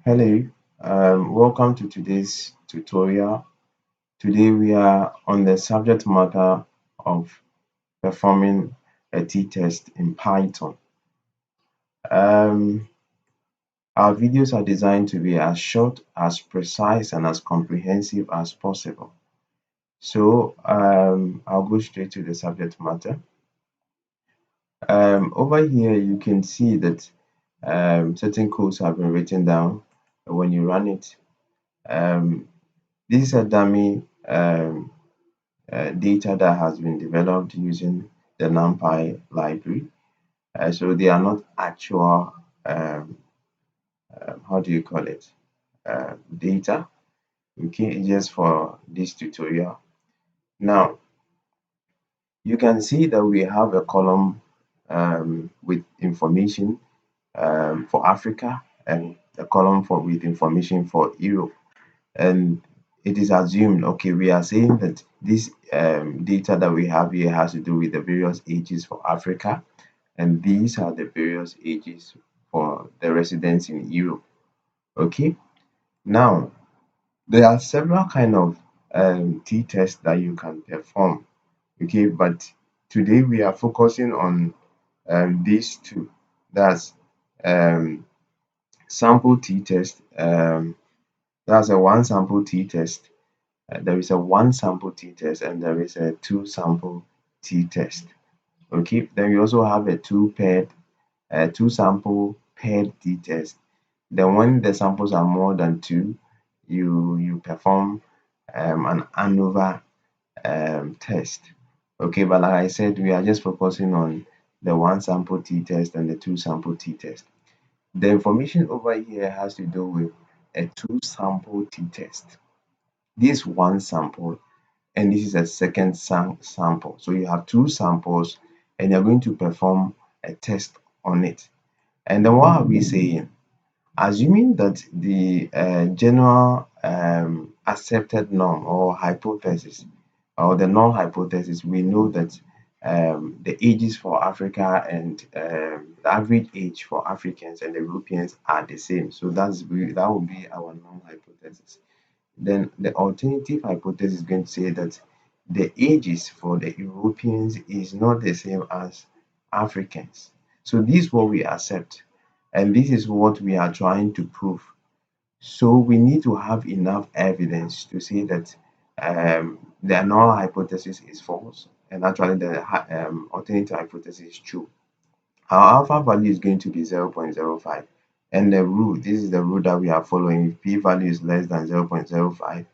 Hello, welcome to today's tutorial. Today we are on the subject matter of performing a t-test in Python. Um, our videos are designed to be as short, as precise, and as comprehensive as possible. So I'll go straight to the subject matter. Over here, you can see that certain codes have been written down. When you run it, um, this is a dummy data that has been developed using the NumPy library. So they are not actual, um, how do you call it, data. Okay, just for this tutorial. Now, you can see that we have a column with information for Africa and a column for with information for Europe. And it is assumed, okay, we are saying that this data that we have here has to do with the various ages for Africa, and these are the various ages for the residents in Europe. Okay, now there are several kind of t-tests that you can perform. Okay, but today we are focusing on these two. That's um, sample t-test. That's a one sample t-test. There is a one sample t-test and there is a two sample t-test. Okay, then we also have a two sample paired t-test. Then when the samples are more than two, you perform an ANOVA test. Okay, but like I said, we are just focusing on the one sample t-test and the two sample t-test. The information over here has to do with a two sample t-test. This one sample and this is a second sample. So you have two samples and you're going to perform a test on it. And then what are we saying? Assuming that the general accepted norm or hypothesis or the null hypothesis, we know that the ages for Africa and the average age for Africans and Europeans are the same. So that would be our null hypothesis. Then the alternative hypothesis is going to say that the ages for the Europeans is not the same as Africans. So this is what we accept, and this is what we are trying to prove. So we need to have enough evidence to say that the null hypothesis is false, and actually the alternative hypothesis is true. Our alpha value is going to be 0.05, and the rule, this is the rule that we are following. If p value is less than 0.05,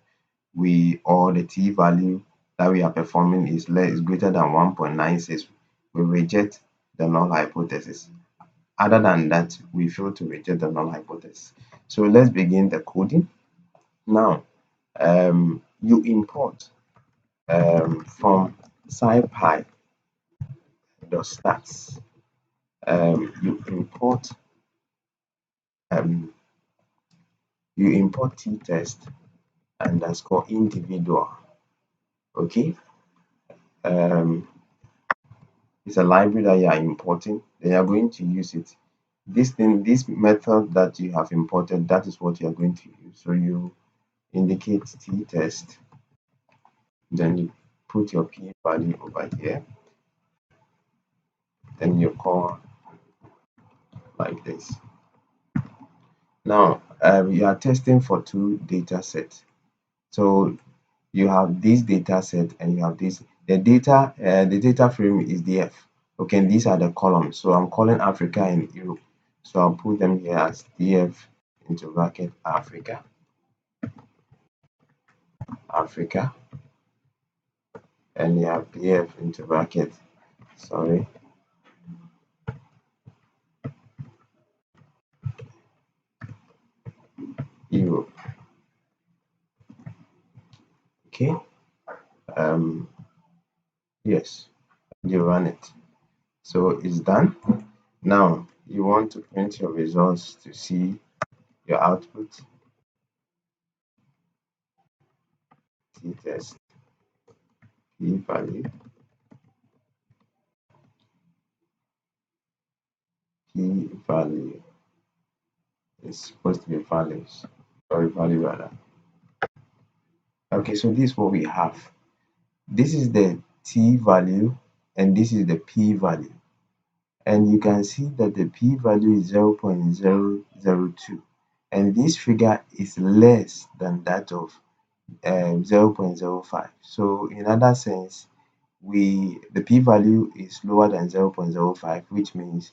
we or the t value that we are performing is greater than 1.96, we reject the null hypothesis. Other than that, we fail to reject the null hypothesis. So let's begin the coding. Now, you import from scipy.stats. You import um, t-test underscore individual. Okay, um, it's a library that you are importing. Then you are going to use it. This method that you have imported, that is what you are going to use. So you indicate t-test, then you put your p value over here, then you call like this. Now you are testing for two data sets. So you have this data set and you have this. The data frame is df. Okay, and these are the columns. So I'm calling Africa and Europe. So I'll put them here as df into bracket Africa, and you have df into bracket, sorry, Europe. Okay, um, yes, you run it. So it's done. Now you want to print your results to see your output. T-test p-value, p-value is supposed to be values. Sorry, value rather. Okay, so this is what we have. This is the t value and this is the p value. And you can see that the p value is 0.002 and this figure is less than that of 0.05. So in other sense, the p-value is lower than 0.05, which means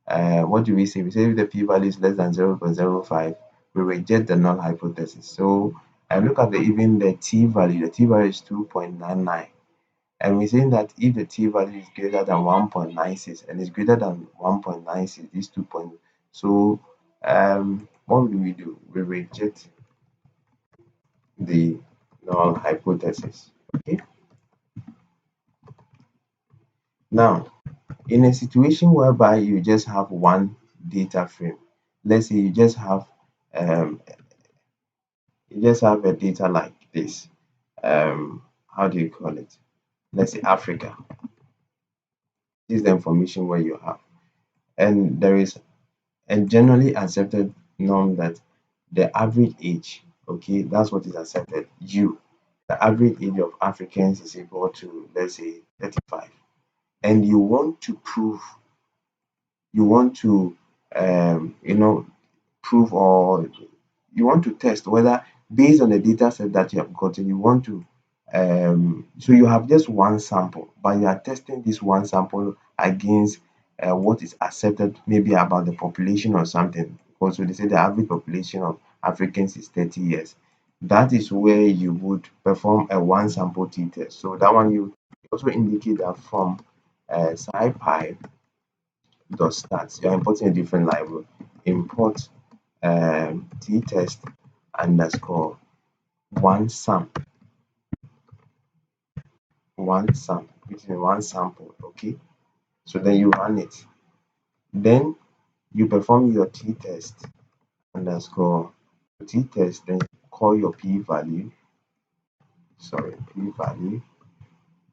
what do we say? We say if the p-value is less than 0.05, we reject the null hypothesis. So I look at even the t-value. The t-value is 2.99, and we're saying that if the t-value is greater than 1.96 and is greater than 1.96, these 2 points. So what do? We reject the null hypothesis. Okay. Now, in a situation whereby you just have one data frame, let's say um, you just have a data like this. How do you call it? Let's say Africa. This is the information where you have, and there is a generally accepted norm that the average age, okay, that's what is accepted. The average age of Africans is equal to, let's say, 35, and you want to prove, or you want to test whether, based on the data set that you have gotten, you want to so you have just one sample, but you are testing this one sample against what is accepted, maybe about the population or something. Also, they say the average population of Africans is 30 years. That is where you would perform a one sample t-test. So that one, you also indicate that from scipy.stats, you're importing a different library. Import ttest underscore one sum, which is one sample. Okay, so then you run it, then you perform your t-test underscore t-test, then call your p-value,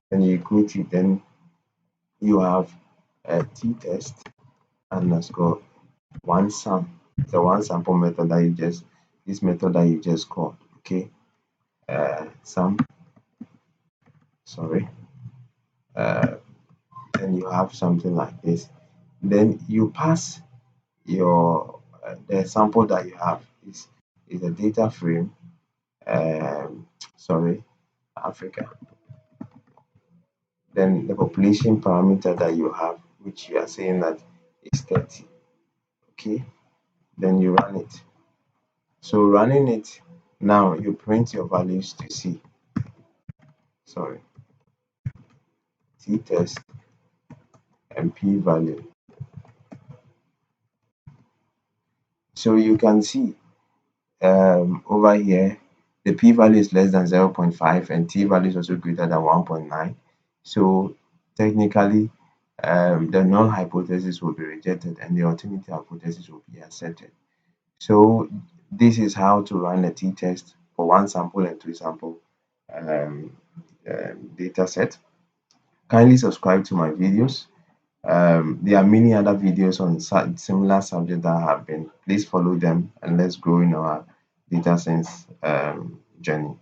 then you equate it, then you have a t-test underscore one sum, the one sample method that you just this method that you just called. Okay, sum, sorry, uh, and you have something like this. Then you pass your the sample that you have is a data frame, sorry, Africa. Then the population parameter that you have, which you are saying that is 30. Okay, then you run it. So running it, now you print your values to see. Sorry, t-test and p-value. So you can see over here the p-value is less than 0.5 and t-value is also greater than 1.9. So technically, the null hypothesis will be rejected and the alternative hypothesis will be accepted. So this is how to run a t-test for one sample and two sample um, data set. Kindly subscribe to my videos. There are many other videos on similar subjects that have been. Please follow them and let's grow in our data science journey.